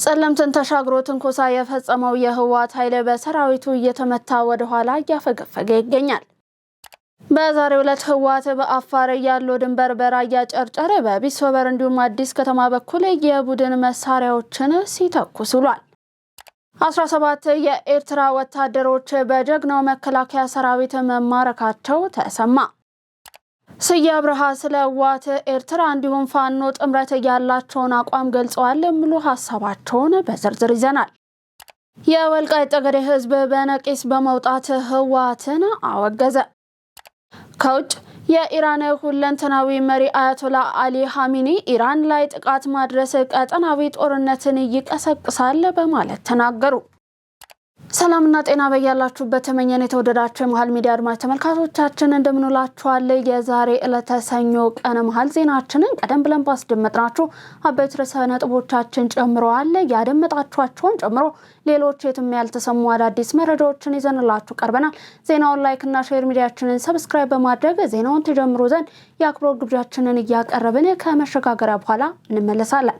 ጸለምትን ተሻግሮ ትንኮሳ የፈጸመው የህወሓት ኃይል በሰራዊቱ እየተመታ ወደ ኋላ ያፈገፈገ ይገኛል። በዛሬው ዕለት ህወሓት በአፋር ያለው ድንበር በራያ ጨርጨር በቢሶበር እንዲሁም አዲስ ከተማ በኩል የቡድን መሳሪያዎችን ሲተኩስ ውሏል። 17 የኤርትራ ወታደሮች በጀግናው መከላከያ ሰራዊት መማረካቸው ተሰማ። ስዬ አብርሃ ስለ ህወሓት ኤርትራ እንዲሁም ፋኖ ጥምረት ያላቸውን አቋም ገልጸዋል። ሙሉ ሐሳባቸውን በዝርዝር ይዘናል። የወልቃይት ጠገዴ ህዝብ በነቂስ በመውጣት ህወሓትን አወገዘ። ከውጭ የኢራን ሁለንተናዊ መሪ አያቶላ አሊ ኻሜኒ ኢራን ላይ ጥቃት ማድረስ ቀጠናዊ ጦርነትን ይቀሰቅሳል በማለት ተናገሩ። ሰላምና ጤና በያላችሁበት ተመኘን። የተወደዳችሁ የመሃል ሚዲያ አድማጭ ተመልካቾቻችን እንደምንላችኋል። የዛሬ ዕለተ ሰኞ ቀን መሃል ዜናችንን ቀደም ብለን ባስደመጥናችሁ አበይት ርዕሰ ነጥቦቻችን ጨምረዋል። ያደመጣችኋቸውን ጨምሮ ሌሎች የትም ያልተሰሙ አዳዲስ መረጃዎችን ይዘንላችሁ ቀርበናል። ዜናውን ላይክና ሼር ሚዲያችንን ሰብስክራይብ በማድረግ ዜናውን ተጀምሩ ዘንድ የአክብሮት ግብዣችንን እያቀረብን ከመሸጋገሪያ በኋላ እንመለሳለን።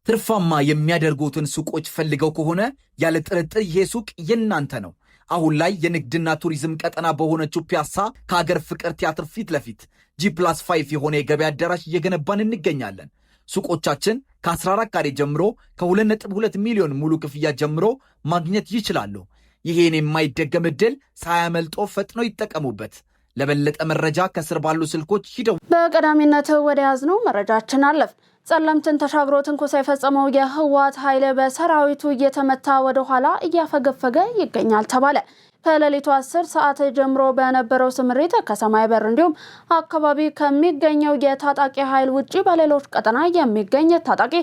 ትርፋማ የሚያደርጉትን ሱቆች ፈልገው ከሆነ ያለ ጥርጥር ይሄ ሱቅ የናንተ ነው። አሁን ላይ የንግድና ቱሪዝም ቀጠና በሆነችው ፒያሳ ከሀገር ፍቅር ቲያትር ፊት ለፊት G+5 የሆነ የገበያ አዳራሽ እየገነባን እንገኛለን። ሱቆቻችን ከ14 ካሬ ጀምሮ ከ2.2 ሚሊዮን ሙሉ ክፍያ ጀምሮ ማግኘት ይችላሉ። ይሄን የማይደገም ዕድል ሳያመልጦ ፈጥነው ይጠቀሙበት። ለበለጠ መረጃ ከስር ባሉ ስልኮች ሂደው። በቀዳሚነት ወደ ያዝነው መረጃችን አለፍ። ጸለምትን ተሻግሮ ትንኮሳ የፈጸመው የህወሓት ኃይል በሰራዊቱ እየተመታ ወደ ኋላ እያፈገፈገ ይገኛል ተባለ። ከሌሊቱ 10 ሰዓት ጀምሮ በነበረው ስምሪት ከሰማይ በር እንዲሁም አካባቢ ከሚገኘው የታጣቂ ኃይል ውጪ በሌሎች ቀጠና የሚገኝ ታጣቂ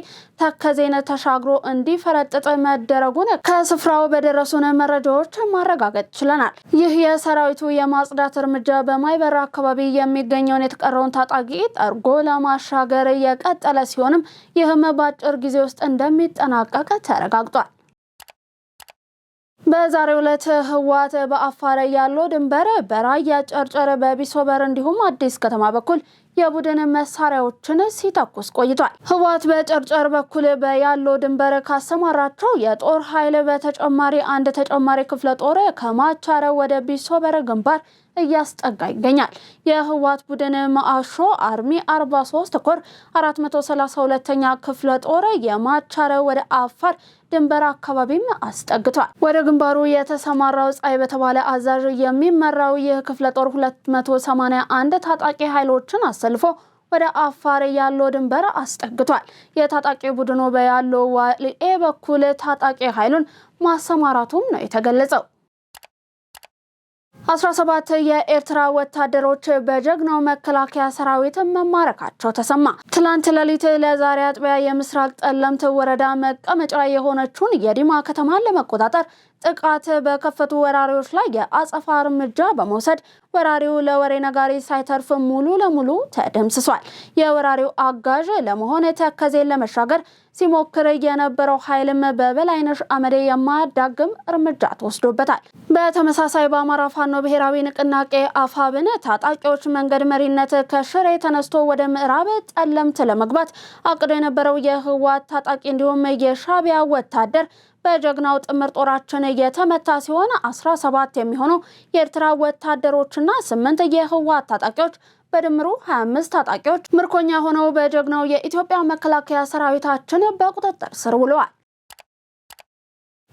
ተከዜን ተሻግሮ እንዲፈረጥጥ መደረጉን ከስፍራው በደረሱን መረጃዎች ማረጋገጥ ችለናል። ይህ የሰራዊቱ የማጽዳት እርምጃ በማይበር አካባቢ የሚገኘውን የተቀረውን ታጣቂ ጠርጎ ለማሻገር የቀጠለ ሲሆንም ይህም በአጭር ጊዜ ውስጥ እንደሚጠናቀቅ ተረጋግጧል። በዛሬው ዕለት ህወሓት በአፋር ያለው ድንበር በራያ ጨርጨር በቢሶበር እንዲሁም አዲስ ከተማ በኩል የቡድን መሳሪያዎችን ሲተኩስ ቆይቷል። ህወሓት በጨርጨር በኩል ያለው ድንበር ካሰማራቸው የጦር ኃይል በተጨማሪ አንድ ተጨማሪ ክፍለ ጦር ከማቻረ ወደ ቢሶበር ግንባር እያስጠጋ ይገኛል። የህወሓት ቡድን ማአሾ አርሚ 43 ኮር 432ኛ ክፍለ ጦር የማቻረ ወደ አፋር ድንበር አካባቢም አስጠግቷል። ወደ ግንባሩ የተሰማራው ጻይ በተባለ አዛዥ የሚመራው ይህ ክፍለ ጦር 281 ታጣቂ ኃይሎችን አሰልፎ ወደ አፋር ያለው ድንበር አስጠግቷል። የታጣቂ ቡድኑ በያለው ዋልኤ በኩል ታጣቂ ኃይሉን ማሰማራቱም ነው የተገለጸው። 17 የኤርትራ ወታደሮች በጀግናው መከላከያ ሰራዊት መማረካቸው ተሰማ። ትላንት ሌሊት ለዛሬ አጥቢያ የምስራቅ ጠለምት ወረዳ መቀመጫ የሆነችውን የዲማ ከተማን ለመቆጣጠር ጥቃት በከፈቱ ወራሪዎች ላይ የአጸፋ እርምጃ በመውሰድ ወራሪው ለወሬ ነጋሪ ሳይተርፍ ሙሉ ለሙሉ ተደምስሷል። የወራሪው አጋዥ ለመሆን ተከዜን ለመሻገር ሲሞክር የነበረው ኃይልም በበላይነሽ አመዴ የማያዳግም እርምጃ ተወስዶበታል። በተመሳሳይ በአማራ ፋኖ ብሔራዊ ንቅናቄ አፋብን ታጣቂዎች መንገድ መሪነት ከሽሬ ተነስቶ ወደ ምዕራብ ጠለምት ለመግባት አቅዶ የነበረው የህወሓት ታጣቂ እንዲሁም የሻቢያ ወታደር በጀግናው ጥምር ጦራችን የተመታ ሲሆን 17 የሚሆኑ የኤርትራ ወታደሮችና 8 የህወሓት ታጣቂዎች በድምሩ 25 ታጣቂዎች ምርኮኛ ሆነው በጀግናው የኢትዮጵያ መከላከያ ሰራዊታችን በቁጥጥር ስር ውለዋል።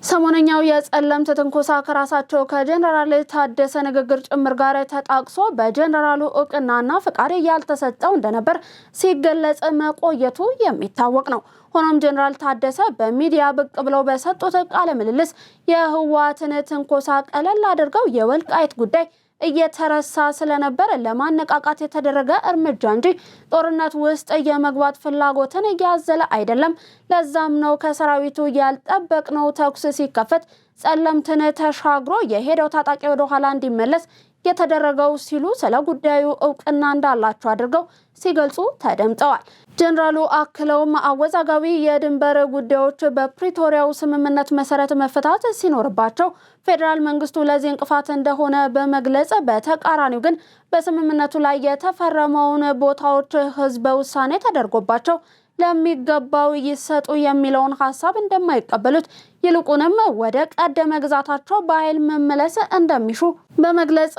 ሰሞነኛው የጸለምት ትንኮሳ ከራሳቸው ከጀነራል ታደሰ ንግግር ጭምር ጋር ተጣቅሶ በጀነራሉ እውቅናና ፍቃድ ያልተሰጠው እንደነበር ሲገለጽ መቆየቱ የሚታወቅ ነው። ሆኖም ጀነራል ታደሰ በሚዲያ ብቅ ብለው በሰጡት ቃለ ምልልስ የህወሓትን ትንኮሳ ቀለል አድርገው የወልቃይት ጉዳይ እየተረሳ ስለነበር ለማነቃቃት የተደረገ እርምጃ እንጂ ጦርነት ውስጥ የመግባት ፍላጎትን ያዘለ አይደለም። ለዛም ነው ከሰራዊቱ ያልጠበቅነው ተኩስ ሲከፈት ጸለምትን ተሻግሮ የሄደው ታጣቂ ወደ ኋላ እንዲመለስ የተደረገው ሲሉ ስለ ጉዳዩ እውቅና እንዳላቸው አድርገው ሲገልጹ ተደምጠዋል። ጀነራሉ አክለውም አወዛጋቢ የድንበር ጉዳዮች በፕሪቶሪያው ስምምነት መሰረት መፈታት ሲኖርባቸው ፌደራል መንግስቱ ለዚህ እንቅፋት እንደሆነ በመግለጽ በተቃራኒው ግን በስምምነቱ ላይ የተፈረመውን ቦታዎች ህዝበ ውሳኔ ተደርጎባቸው ለሚገባው ይሰጡ የሚለውን ሐሳብ እንደማይቀበሉት ይልቁንም ወደ ቀደመ ግዛታቸው በኃይል መመለስ እንደሚሹ በመግለጽ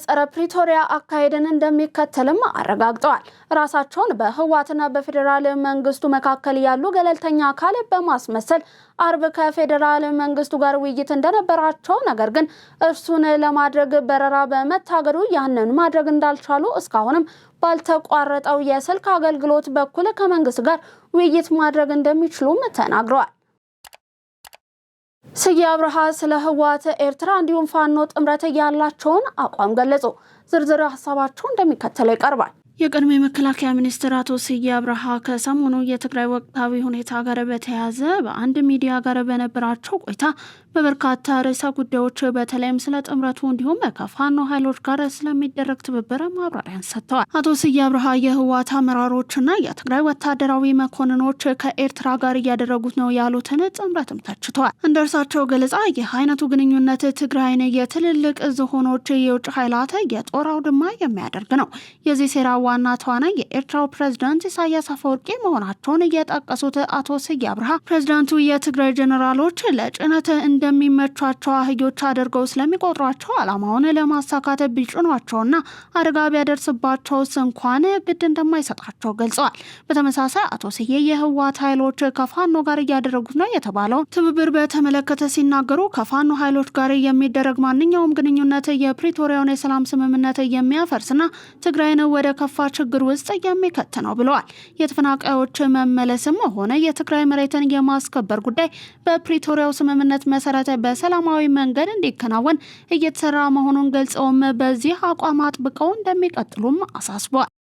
ጸረ ፕሪቶሪያ አካሄድን እንደሚከተልም አረጋግጠዋል። ራሳቸውን በህወሓትና በፌዴራል መንግስቱ መካከል ያሉ ገለልተኛ አካል በማስመሰል አርብ ከፌዴራል መንግስቱ ጋር ውይይት እንደነበራቸው፣ ነገር ግን እርሱን ለማድረግ በረራ በመታገዱ ያንን ማድረግ እንዳልቻሉ እስካሁንም ባልተቋረጠው የስልክ አገልግሎት በኩል ከመንግስት ጋር ውይይት ማድረግ እንደሚችሉም ተናግረዋል። ስዬ አብርሃ ስለ ህወሓት፣ ኤርትራ እንዲሁም ፋኖ ጥምረት ያላቸውን አቋም ገለጹ። ዝርዝር ሐሳባቸው እንደሚከተለው ይቀርባል። የቀድሞ የመከላከያ ሚኒስትር አቶ ስዬ አብርሃ ከሰሞኑ የትግራይ ወቅታዊ ሁኔታ ጋር በተያያዘ በአንድ ሚዲያ ጋር በነበራቸው ቆይታ በበርካታ ርዕሰ ጉዳዮች በተለይም ስለ ጥምረቱ እንዲሁም ከፋኖ ኃይሎች ጋር ስለሚደረግ ትብብር ማብራሪያን ሰጥተዋል። አቶ ስዬ አብርሃ የህወሓት አመራሮችና የትግራይ ወታደራዊ መኮንኖች ከኤርትራ ጋር እያደረጉት ነው ያሉትን ጥምረትም ተችተዋል። እንደ እርሳቸው ገለጻ ይህ አይነቱ ግንኙነት ትግራይን የትልልቅ ዝሆኖች የውጭ ኃይላት የጦር አውድማ የሚያደርግ ነው። የዚህ ሴራ ዋና ተዋናይ የኤርትራው ፕሬዝዳንት ኢሳያስ አፈወርቂ መሆናቸውን እየጠቀሱት አቶ ስዬ አብርሃ ፕሬዝዳንቱ የትግራይ ጀነራሎች ለጭነት እንደሚመቿቸው አህዮች አድርገው ስለሚቆጥሯቸው ዓላማውን ለማሳካት ቢጭኗቸውና አደጋ ቢያደርስባቸውስ እንኳን ግድ እንደማይሰጣቸው ገልጸዋል። በተመሳሳይ አቶ ስዬ የህወሓት ኃይሎች ከፋኖ ጋር እያደረጉት ነው የተባለው ትብብር በተመለከተ ሲናገሩ ከፋኖ ኃይሎች ጋር የሚደረግ ማንኛውም ግንኙነት የፕሪቶሪያውን የሰላም ስምምነት የሚያፈርስና ትግራይን ወደ ከፋ ችግር ውስጥ የሚከት ነው ብለዋል። የተፈናቃዮች መመለስም ሆነ የትግራይ መሬትን የማስከበር ጉዳይ በፕሪቶሪያው ስምምነት መሰረት በሰላማዊ መንገድ እንዲከናወን እየተሰራ መሆኑን ገልጸውም በዚህ አቋም አጥብቀው እንደሚቀጥሉም አሳስበዋል።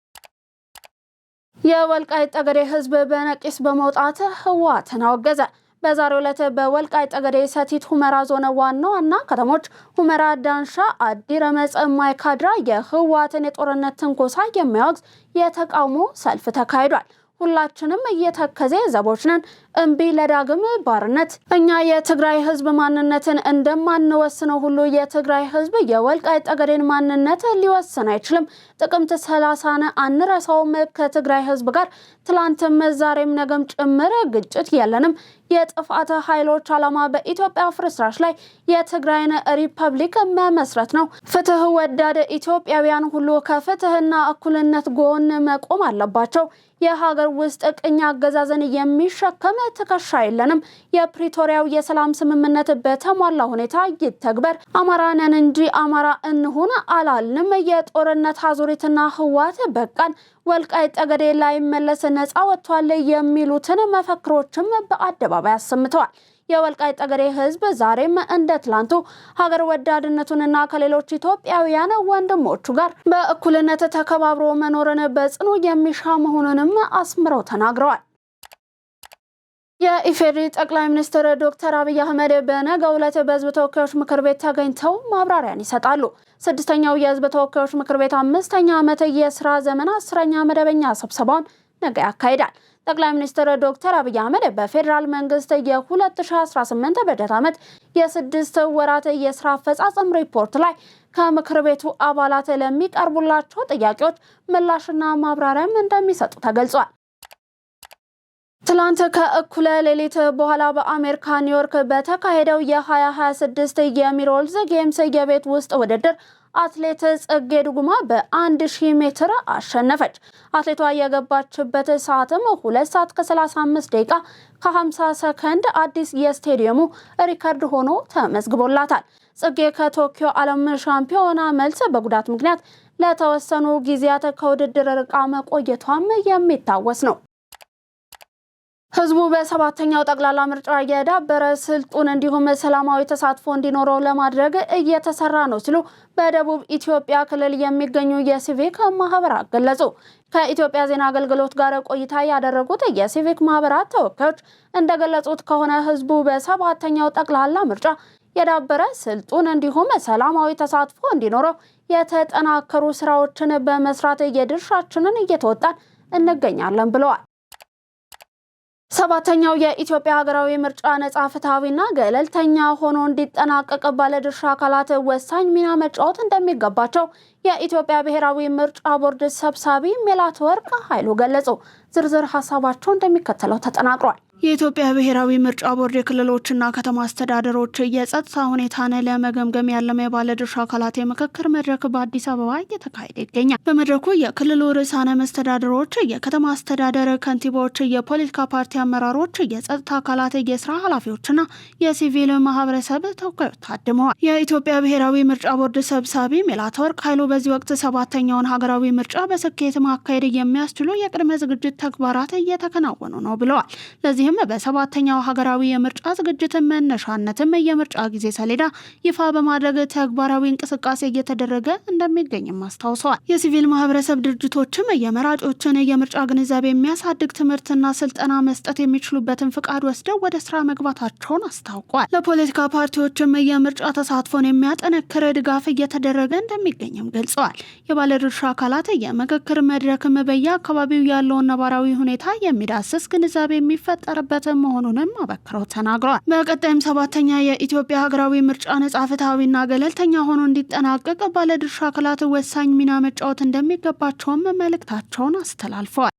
የወልቃይት ጠገዴ ህዝብ በነቂስ በመውጣት ህወሓትን አወገዘ። በዛሬው ዕለት በወልቃይት ጠገዴ ሰቲት ሁመራ ዞን ዋና ከተሞች ሁመራ፣ ዳንሻ፣ አዲረመጽ፣ ማይካድራ የህወሓትን የጦርነት ትንኮሳ የሚያወግዝ የተቃውሞ ሰልፍ ተካሂዷል። ሁላችንም እየተከዜ ዘቦች ነን፣ እምቢ ለዳግም ባርነት። እኛ የትግራይ ህዝብ ማንነትን እንደማንወስነው ሁሉ የትግራይ ህዝብ የወልቃይት ጠገዴን ማንነት ሊወስን አይችልም። ጥቅምት 30ን አንረሳውም። ከትግራይ ህዝብ ጋር ትላንትም ዛሬም ነገም ጭምር ግጭት የለንም። የጥፋት ኃይሎች ዓላማ በኢትዮጵያ ፍርስራሽ ላይ የትግራይን ሪፐብሊክ መመስረት ነው። ፍትህ ወዳድ ኢትዮጵያውያን ሁሉ ከፍትህና እኩልነት ጎን መቆም አለባቸው። የሀገር ውስጥ ቅኝ አገዛዝን የሚሸከም ትከሻ የለንም። የፕሪቶሪያው የሰላም ስምምነት በተሟላ ሁኔታ ይተግበር። አማራ ነን እንጂ አማራ እንሁን አላልንም። የጦርነት አዙሪትና ህወሓት በቃን። ወልቃይት ጠገዴ ላይ መለስ ነፃ ወጥቷል የሚሉትን መፈክሮችም በአደባባይ አሰምተዋል። የወልቃይት ጠገዴ ህዝብ ዛሬም እንደ ትላንቱ ሀገር ወዳድነቱንና ከሌሎች ኢትዮጵያውያን ወንድሞቹ ጋር በእኩልነት ተከባብሮ መኖርን በጽኑ የሚሻ መሆኑንም አስምረው ተናግረዋል። የኢፌዴሪ ጠቅላይ ሚኒስትር ዶክተር አብይ አህመድ በነገው ዕለት በህዝብ ተወካዮች ምክር ቤት ተገኝተው ማብራሪያን ይሰጣሉ። ስድስተኛው የህዝብ ተወካዮች ምክር ቤት 5ኛ ዓመት የስራ ዘመን 10ኛ መደበኛ ስብሰባውን ነገ ያካሂዳል። ጠቅላይ ሚኒስትር ዶክተር አብይ አህመድ በፌዴራል መንግስት የ2018 በጀት ዓመት የ6 ወራት የስራ አፈጻጸም ሪፖርት ላይ ከምክር ቤቱ አባላት ለሚቀርቡላቸው ጥያቄዎች ምላሽና ማብራሪያም እንደሚሰጡ ተገልጿል። ትላንት ከእኩለ ሌሊት በኋላ በአሜሪካ ኒውዮርክ በተካሄደው የ2026 የሚሮልዝ ጌምስ የቤት ውስጥ ውድድር አትሌት ጽጌ ዱጉማ በ1000 ሜትር አሸነፈች። አትሌቷ የገባችበት ሰዓትም 2 ሰዓት ከ35 ደቂቃ ከ50 ሰከንድ አዲስ የስቴዲየሙ ሪከርድ ሆኖ ተመዝግቦላታል። ጽጌ ከቶኪዮ ዓለም ሻምፒዮና መልስ በጉዳት ምክንያት ለተወሰኑ ጊዜያት ከውድድር ርቃ መቆየቷም የሚታወስ ነው። ህዝቡ በሰባተኛው ጠቅላላ ምርጫ የዳበረ ስልጡን እንዲሁም ሰላማዊ ተሳትፎ እንዲኖረው ለማድረግ እየተሰራ ነው ሲሉ በደቡብ ኢትዮጵያ ክልል የሚገኙ የሲቪክ ማህበራት ገለጹ። ከኢትዮጵያ ዜና አገልግሎት ጋር ቆይታ ያደረጉት የሲቪክ ማህበራት ተወካዮች እንደገለጹት ከሆነ ህዝቡ በሰባተኛው ጠቅላላ ምርጫ የዳበረ ስልጡን እንዲሁም ሰላማዊ ተሳትፎ እንዲኖረው የተጠናከሩ ስራዎችን በመስራት የድርሻችንን እየተወጣን እንገኛለን ብለዋል። ሰባተኛው የኢትዮጵያ ሀገራዊ ምርጫ ነጻ ፍትሃዊና ገለልተኛ ሆኖ እንዲጠናቀቅ ባለድርሻ አካላት ወሳኝ ሚና መጫወት እንደሚገባቸው የኢትዮጵያ ብሔራዊ ምርጫ ቦርድ ሰብሳቢ ሜላትወርቅ ኃይሉ ገለጹ። ዝርዝር ሀሳባቸው እንደሚከተለው ተጠናቅሯል። የኢትዮጵያ ብሔራዊ ምርጫ ቦርድ የክልሎችና ከተማ አስተዳደሮች የጸጥታ ሁኔታን ለመገምገም ያለመ ባለድርሻ አካላት የምክክር መድረክ በአዲስ አበባ እየተካሄደ ይገኛል። በመድረኩ የክልሉ ርዕሳነ መስተዳድሮች፣ የከተማ አስተዳደር ከንቲባዎች፣ የፖለቲካ ፓርቲ አመራሮች፣ የጸጥታ አካላት የስራ ኃላፊዎችና የሲቪል ማህበረሰብ ተወካዮች ታድመዋል። የኢትዮጵያ ብሔራዊ ምርጫ ቦርድ ሰብሳቢ ሜላትወርቅ ኃይሉ በዚህ ወቅት ሰባተኛውን ሀገራዊ ምርጫ በስኬት ማካሄድ የሚያስችሉ የቅድመ ዝግጅት ተግባራት እየተከናወኑ ነው ብለዋል። ለዚህም በሰባተኛው ሀገራዊ የምርጫ ዝግጅት መነሻነትም የምርጫ ጊዜ ሰሌዳ ይፋ በማድረግ ተግባራዊ እንቅስቃሴ እየተደረገ እንደሚገኝም አስታውሰዋል። የሲቪል ማህበረሰብ ድርጅቶችም የመራጮችን የምርጫ ግንዛቤ የሚያሳድግ ትምህርትና ስልጠና መስጠት የሚችሉበትን ፍቃድ ወስደው ወደ ስራ መግባታቸውን አስታውቋል። ለፖለቲካ ፓርቲዎችም የምርጫ ተሳትፎን የሚያጠነክር ድጋፍ እየተደረገ እንደሚገኝም ገልጸዋል። የባለድርሻ አካላት የምክክር መድረክም በየአካባቢው ያለውን ነባራዊ ሁኔታ የሚዳስስ ግንዛቤ የሚፈጠር መሆኑንም አበክረው ተናግረዋል። በቀጣይም ሰባተኛ የኢትዮጵያ ሀገራዊ ምርጫ ነጻ ፍትሃዊና ገለልተኛ ሆኖ እንዲጠናቀቅ ባለድርሻ አካላት ወሳኝ ሚና መጫወት እንደሚገባቸውም መልእክታቸውን አስተላልፈዋል።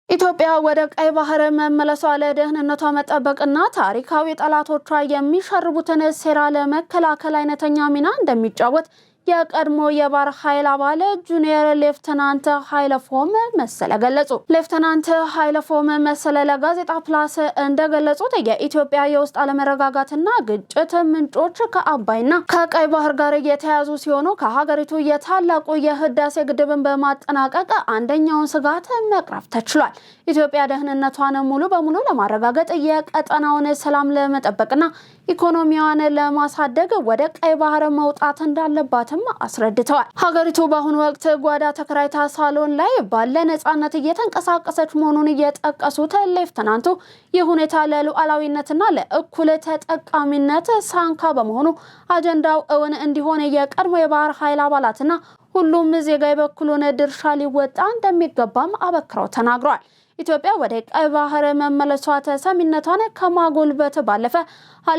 ኢትዮጵያ ወደ ቀይ ባህር መመለሷ ለደህንነቷ መጠበቅና ታሪካዊ ጠላቶቿ የሚሸርቡትን ሴራ ለመከላከል አይነተኛ ሚና እንደሚጫወት የቀድሞ የባህር ኃይል አባል ጁኒየር ሌፍተናንት ኃይለፎም መሰለ ገለጹ። ሌፍተናንት ኃይለፎም መሰለ ለጋዜጣ ፕላስ እንደገለጹት የኢትዮጵያ የውስጥ አለመረጋጋትና ግጭት ምንጮች ከአባይና ከቀይ ባህር ጋር የተያያዙ ሲሆኑ ከሀገሪቱ የታላቁ የህዳሴ ግድብን በማጠናቀቅ አንደኛውን ስጋት መቅረፍ ተችሏል። ኢትዮጵያ ደህንነቷን ሙሉ በሙሉ ለማረጋገጥ የቀጠናውን ሰላም ለመጠበቅና ኢኮኖሚዋን ለማሳደግ ወደ ቀይ ባህር መውጣት እንዳለባትም አስረድተዋል። ሀገሪቱ በአሁኑ ወቅት ጓዳ ተከራይታ ሳሎን ላይ ባለ ነጻነት እየተንቀሳቀሰች መሆኑን እየጠቀሱት ሌፍተናንቱ ይህ ሁኔታ ለሉዓላዊነትና ለእኩል ተጠቃሚነት ሳንካ በመሆኑ አጀንዳው እውን እንዲሆን የቀድሞ የባህር ኃይል አባላትና ሁሉም ዜጋ የበኩሉን ድርሻ ሊወጣ እንደሚገባም አበክረው ተናግረዋል። ኢትዮጵያ ወደ ቀይ ባህር መመለሷ ተሰሚነቷን ከማጎልበት ባለፈ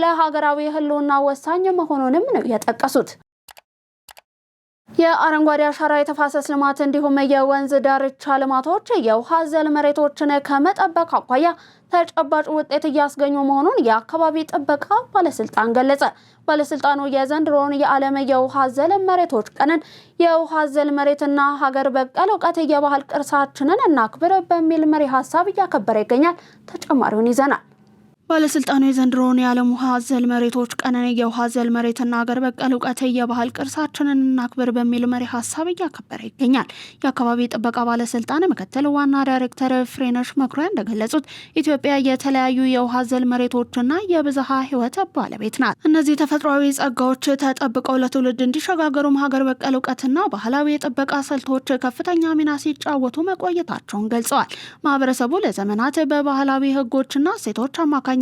ለሀገራዊ ህልውና ወሳኝ መሆኑንም ነው የጠቀሱት። የአረንጓዴ አሻራ የተፋሰስ ልማት እንዲሁም የወንዝ ዳርቻ ልማቶች የውሃ አዘል መሬቶችን ከመጠበቅ አኳያ ተጨባጭ ውጤት እያስገኙ መሆኑን የአካባቢ ጥበቃ ባለስልጣን ገለጸ። ባለስልጣኑ የዘንድሮውን የዓለም የውሃ አዘል መሬቶች ቀንን የውሃ አዘል መሬትና ሀገር በቀል እውቀት የባህል ቅርሳችንን እናክብር በሚል መሪ ሀሳብ እያከበረ ይገኛል። ተጨማሪውን ይዘናል። ባለስልጣኑ የዘንድሮውን የዓለም ውሃ አዘል መሬቶች ቀንን የውሃ አዘል መሬትና ሀገር በቀል እውቀት የባህል ቅርሳችንን እናክብር በሚል መሪ ሀሳብ እያከበረ ይገኛል። የአካባቢ ጥበቃ ባለስልጣን ምክትል ዋና ዳይሬክተር ፍሬነሽ መኩሪያ እንደገለጹት ኢትዮጵያ የተለያዩ የውሃ አዘል መሬቶችና የብዝሃ ሕይወት ባለቤት ናት። እነዚህ ተፈጥሯዊ ጸጋዎች ተጠብቀው ለትውልድ እንዲሸጋገሩም ሀገር በቀል እውቀትና ባህላዊ የጥበቃ ስልቶች ከፍተኛ ሚና ሲጫወቱ መቆየታቸውን ገልጸዋል። ማህበረሰቡ ለዘመናት በባህላዊ ህጎችና እሴቶች አማካኝነት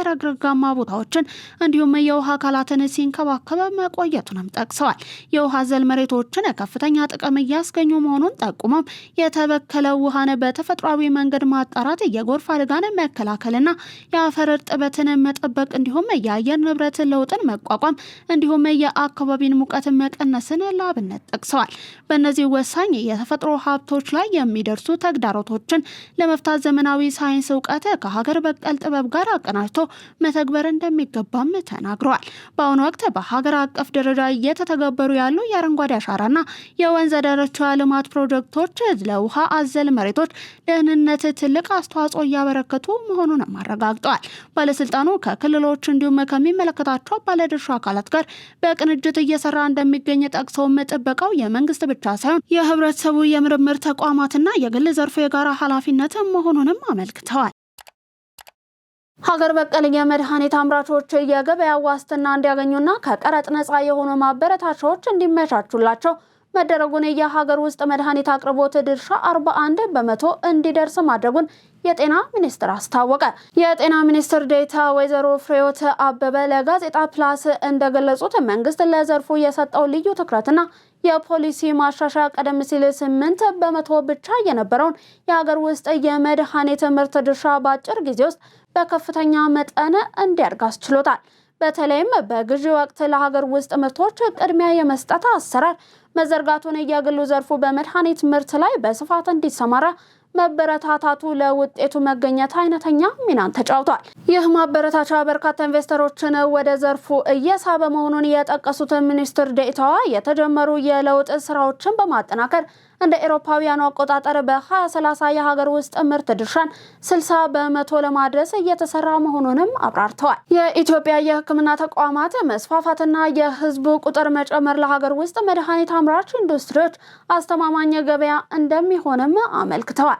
ረግረጋማ ቦታዎችን እንዲሁም የውሃ አካላትን ሲንከባከብ መቆየቱንም ጠቅሰዋል። የውሃ አዘል መሬቶችን ከፍተኛ ጥቅም እያስገኙ መሆኑን ጠቁመው የተበከለ ውሃን በተፈጥሯዊ መንገድ ማጣራት የጎርፍ አደጋን መከላከልና የአፈር እርጥበትን መጠበቅ እንዲሁም የአየር ንብረት ለውጥን መቋቋም እንዲሁም የአካባቢን ሙቀት መቀነስን ለአብነት ጠቅሰዋል። በእነዚህ ወሳኝ የተፈጥሮ ሀብቶች ላይ የሚደርሱ ተግዳሮቶችን ለመፍታት ዘመናዊ ሳይንስ እውቀት ከሀገር በቀል ጥበብ ጋር አቀናጅቶ መተግበር እንደሚገባም ተናግረዋል። በአሁኑ ወቅት በሀገር አቀፍ ደረጃ እየተተገበሩ ያሉ የአረንጓዴ አሻራና የወንዝ ዳርቻ ልማት ፕሮጀክቶች ለውሃ አዘል መሬቶች ደህንነት ትልቅ አስተዋጽኦ እያበረከቱ መሆኑንም አረጋግጠዋል። ባለስልጣኑ ከክልሎች እንዲሁም ከሚመለከታቸው ባለድርሻ አካላት ጋር በቅንጅት እየሰራ እንደሚገኝ ጠቅሰው ጥበቃው የመንግስት ብቻ ሳይሆን የህብረተሰቡ የምርምር ተቋማትና የግል ዘርፉ የጋራ ኃላፊነት መሆኑንም አመልክተዋል። ሀገር በቀል የመድኃኒት አምራቾች የገበያ ዋስትና እንዲያገኙና ከቀረጥ ነፃ የሆኑ ማበረታቻዎች እንዲመቻቹላቸው መደረጉን የሀገር ውስጥ መድኃኒት አቅርቦት ድርሻ 41 በመቶ እንዲደርስ ማድረጉን የጤና ሚኒስቴር አስታወቀ። የጤና ሚኒስትር ዴኤታ ወይዘሮ ፍሬህይወት አበበ ለጋዜጣ ፕላስ እንደገለጹት መንግስት ለዘርፉ የሰጠው ልዩ ትኩረትና የፖሊሲ ማሻሻያ ቀደም ሲል 8 በመቶ ብቻ የነበረውን የሀገር ውስጥ የመድኃኒት ምርት ድርሻ በአጭር ጊዜ ውስጥ በከፍተኛ መጠን እንዲያድግ አስችሎታል። በተለይም በግዢ ወቅት ለሀገር ውስጥ ምርቶች ቅድሚያ የመስጠት አሰራር መዘርጋቱን የግሉ ዘርፉ በመድኃኒት ምርት ላይ በስፋት እንዲሰማራ መበረታታቱ ለውጤቱ መገኘት አይነተኛ ሚናን ተጫውቷል። ይህ ማበረታቻ በርካታ ኢንቨስተሮችን ወደ ዘርፉ እየሳበ መሆኑን የጠቀሱት ሚኒስትር ዴኤታዋ የተጀመሩ የለውጥ ስራዎችን በማጠናከር እንደ አውሮፓውያኑ አቆጣጠር በ2030 የሀገር ውስጥ ምርት ድርሻን 60 በመቶ ለማድረስ እየተሰራ መሆኑንም አብራርተዋል። የኢትዮጵያ የሕክምና ተቋማት መስፋፋትና የህዝብ ቁጥር መጨመር ለሀገር ውስጥ መድኃኒት አምራች ኢንዱስትሪዎች አስተማማኝ ገበያ እንደሚሆንም አመልክተዋል።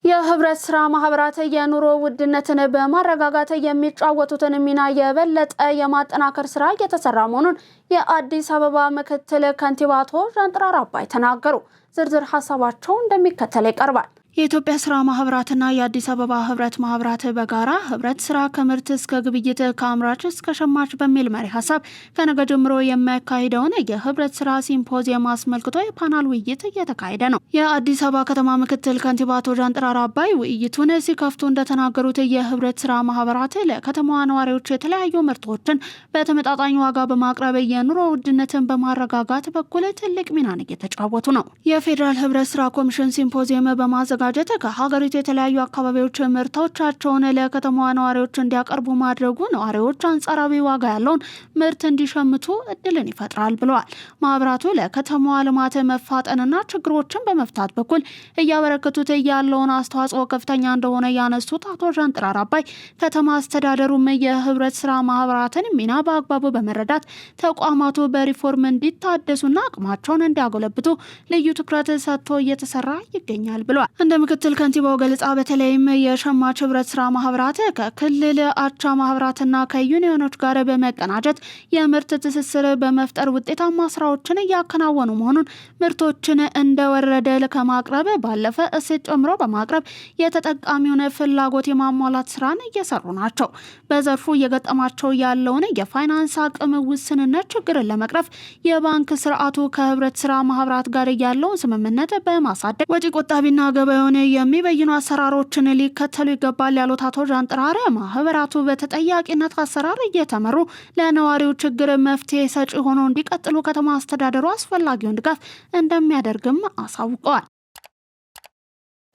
የህብረት ስራ ማህበራት የኑሮ ውድነትን በማረጋጋት የሚጫወቱትን ሚና የበለጠ የማጠናከር ስራ እየተሰራ መሆኑን የአዲስ አበባ ምክትል ከንቲባ አቶ ዣንጥራር አባይ ተናገሩ። ዝርዝር ሀሳባቸው እንደሚከተል ይቀርባል። የኢትዮጵያ ስራ ማህበራትና የአዲስ አበባ ህብረት ማህበራት በጋራ ህብረት ስራ ከምርት እስከ ግብይት ከአምራች እስከ ሸማች በሚል መሪ ሀሳብ ከነገ ጀምሮ የሚያካሂደውን የህብረት ስራ ሲምፖዚየም አስመልክቶ የፓናል ውይይት እየተካሄደ ነው። የአዲስ አበባ ከተማ ምክትል ከንቲባ አቶ ዣንጥራር አባይ ውይይቱን ሲከፍቱ እንደተናገሩት የህብረት ስራ ማህበራት ለከተማዋ ነዋሪዎች የተለያዩ ምርቶችን በተመጣጣኝ ዋጋ በማቅረብ የኑሮ ውድነትን በማረጋጋት በኩል ትልቅ ሚናን እየተጫወቱ ነው። የፌዴራል ህብረት ስራ ኮሚሽን ሲምፖዚየም በማዘጋ ከሀገሪቱ የተለያዩ አካባቢዎች ምርቶቻቸውን ለከተማዋ ነዋሪዎች እንዲያቀርቡ ማድረጉ ነዋሪዎች አንጻራዊ ዋጋ ያለውን ምርት እንዲሸምቱ እድልን ይፈጥራል ብለዋል። ማህበራቱ ለከተማዋ ልማት መፋጠንና ችግሮችን በመፍታት በኩል እያበረከቱት ያለውን አስተዋጽኦ ከፍተኛ እንደሆነ ያነሱት አቶ ዣንጥራር አባይ ከተማ አስተዳደሩም የህብረት ስራ ማህበራትን ሚና በአግባቡ በመረዳት ተቋማቱ በሪፎርም እንዲታደሱና አቅማቸውን እንዲያጎለብቱ ልዩ ትኩረት ሰጥቶ እየተሰራ ይገኛል ብለዋል። ምክትል ከንቲባው ገለጻ በተለይም የሸማች ህብረት ስራ ማህበራት ከክልል አቻ ማህበራትና ከዩኒዮኖች ጋር በመቀናጀት የምርት ትስስር በመፍጠር ውጤታማ ስራዎችን እያከናወኑ መሆኑን ምርቶችን እንደወረደ ከማቅረብ ባለፈ እሴት ጨምሮ በማቅረብ የተጠቃሚውን ፍላጎት የማሟላት ስራን እየሰሩ ናቸው። በዘርፉ እየገጠማቸው ያለውን የፋይናንስ አቅም ውስንነት ችግርን ለመቅረፍ የባንክ ስርዓቱ ከህብረት ስራ ማህበራት ጋር ያለውን ስምምነት በማሳደግ ወጪ ቆጣቢና ገበያ የሚበይኑ አሰራሮችን ሊከተሉ ይገባል ያሉት አቶ ዣንጥራር ማህበራቱ በተጠያቂነት አሰራር እየተመሩ ለነዋሪው ችግር መፍትሄ ሰጪ ሆነው እንዲቀጥሉ ከተማ አስተዳደሩ አስፈላጊውን ድጋፍ እንደሚያደርግም አሳውቀዋል።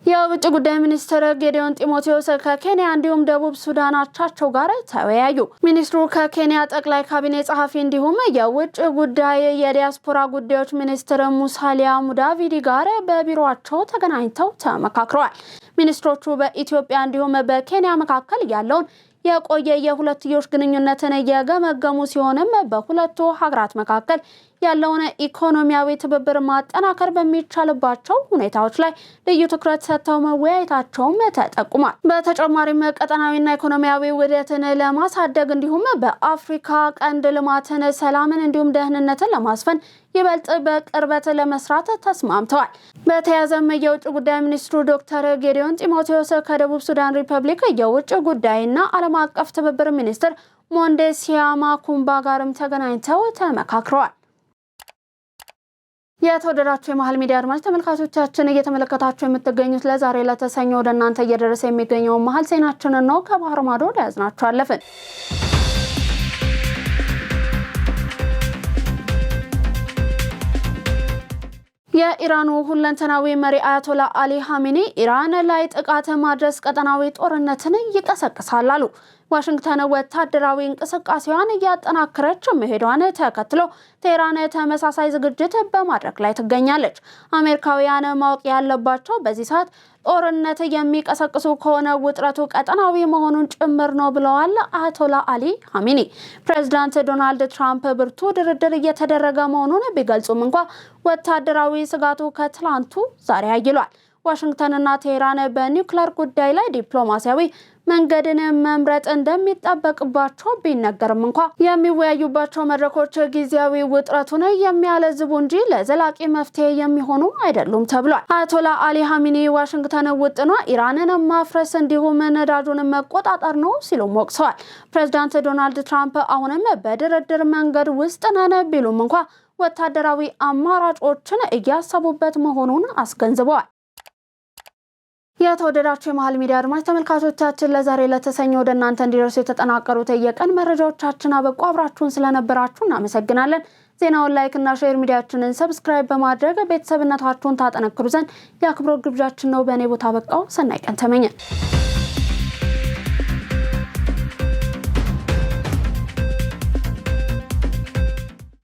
የውጭ ጉዳይ ሚኒስትር ጌዲዮን ጢሞቴዎስ ከኬንያ እንዲሁም ደቡብ ሱዳን አቻቸው ጋር ተወያዩ። ሚኒስትሩ ከኬንያ ጠቅላይ ካቢኔ ጸሐፊ እንዲሁም የውጭ ጉዳይ የዲያስፖራ ጉዳዮች ሚኒስትር ሙሳሊያ ሙዳቪዲ ጋር በቢሮአቸው ተገናኝተው ተመካክረዋል። ሚኒስትሮቹ በኢትዮጵያ እንዲሁም በኬንያ መካከል ያለውን የቆየ የሁለትዮሽ ግንኙነትን የገመገሙ ሲሆንም በሁለቱ ሀገራት መካከል ያለውን ኢኮኖሚያዊ ትብብር ማጠናከር በሚቻልባቸው ሁኔታዎች ላይ ልዩ ትኩረት ሰጥተው መወያየታቸውም ተጠቁሟል። በተጨማሪም ቀጠናዊና ኢኮኖሚያዊ ውህደትን ለማሳደግ እንዲሁም በአፍሪካ ቀንድ ልማትን፣ ሰላምን እንዲሁም ደህንነትን ለማስፈን ይበልጥ በቅርበት ለመስራት ተስማምተዋል። በተያያዘም የውጭ ጉዳይ ሚኒስትሩ ዶክተር ጌዲዮን ጢሞቴዎስ ከደቡብ ሱዳን ሪፐብሊክ የውጭ ጉዳይና ዓለም አቀፍ ትብብር ሚኒስትር ሞንዴሲያ ማኩምባ ጋርም ተገናኝተው ተመካክረዋል። የተወደዳችሁ የመሃል ሚዲያ አድማጭ ተመልካቾቻችን እየተመለከታችሁ የምትገኙት ለዛሬ ለተሰኞ ወደ እናንተ እየደረሰ የሚገኘው መሃል ዜናችንን ነው። ከባህር ማዶ ያዝናችሁ አለፍን። የኢራኑ ሁለንተናዊ መሪ አያቶላ አሊ ኻሜኒ ኢራን ላይ ጥቃት ማድረስ ቀጠናዊ ጦርነትን ይቀሰቅሳል አሉ። ዋሽንግተን ወታደራዊ እንቅስቃሴዋን እያጠናከረች መሄዷን ተከትሎ ቴህራን ተመሳሳይ ዝግጅት በማድረግ ላይ ትገኛለች። አሜሪካውያን ማወቅ ያለባቸው በዚህ ሰዓት ጦርነት የሚቀሰቅሱ ከሆነ ውጥረቱ ቀጠናዊ መሆኑን ጭምር ነው ብለዋል አያቶላ አሊ ኻሜኒ። ፕሬዝዳንት ዶናልድ ትራምፕ ብርቱ ድርድር እየተደረገ መሆኑን ቢገልጹም እንኳ ወታደራዊ ስጋቱ ከትላንቱ ዛሬ አይሏል። ዋሽንግተንና ቴህራን በኒውክሌር ጉዳይ ላይ ዲፕሎማሲያዊ መንገድን መምረጥ እንደሚጠበቅባቸው ቢነገርም እንኳ የሚወያዩባቸው መድረኮች ጊዜያዊ ውጥረቱን የሚያለዝቡ እንጂ ለዘላቂ መፍትሄ የሚሆኑ አይደሉም ተብሏል። አያቶላ አሊ ሀሚኒ ዋሽንግተን ውጥኗ ኢራንን ማፍረስ እንዲሁም ነዳጁን መቆጣጠር ነው ሲሉ ወቅሰዋል። ፕሬዝዳንት ዶናልድ ትራምፕ አሁንም በድርድር መንገድ ውስጥ ነን ቢሉም እንኳ ወታደራዊ አማራጮችን እያሰቡበት መሆኑን አስገንዝበዋል። የተወደዳችሁ የመሃል ሚዲያ አድማጭ ተመልካቾቻችን ለዛሬ ለተሰኘ ወደ እናንተ እንዲደርሱ የተጠናቀሩት የቀን መረጃዎቻችን አበቁ። አብራችሁን ስለነበራችሁ እናመሰግናለን። ዜናውን ላይክ እና ሼር፣ ሚዲያችንን ሰብስክራይብ በማድረግ ቤተሰብነታችሁን ታጠነክሩ ዘንድ የአክብሮት ግብዣችን ነው። በእኔ ቦታ በቃው። ሰናይ ቀን ተመኘን።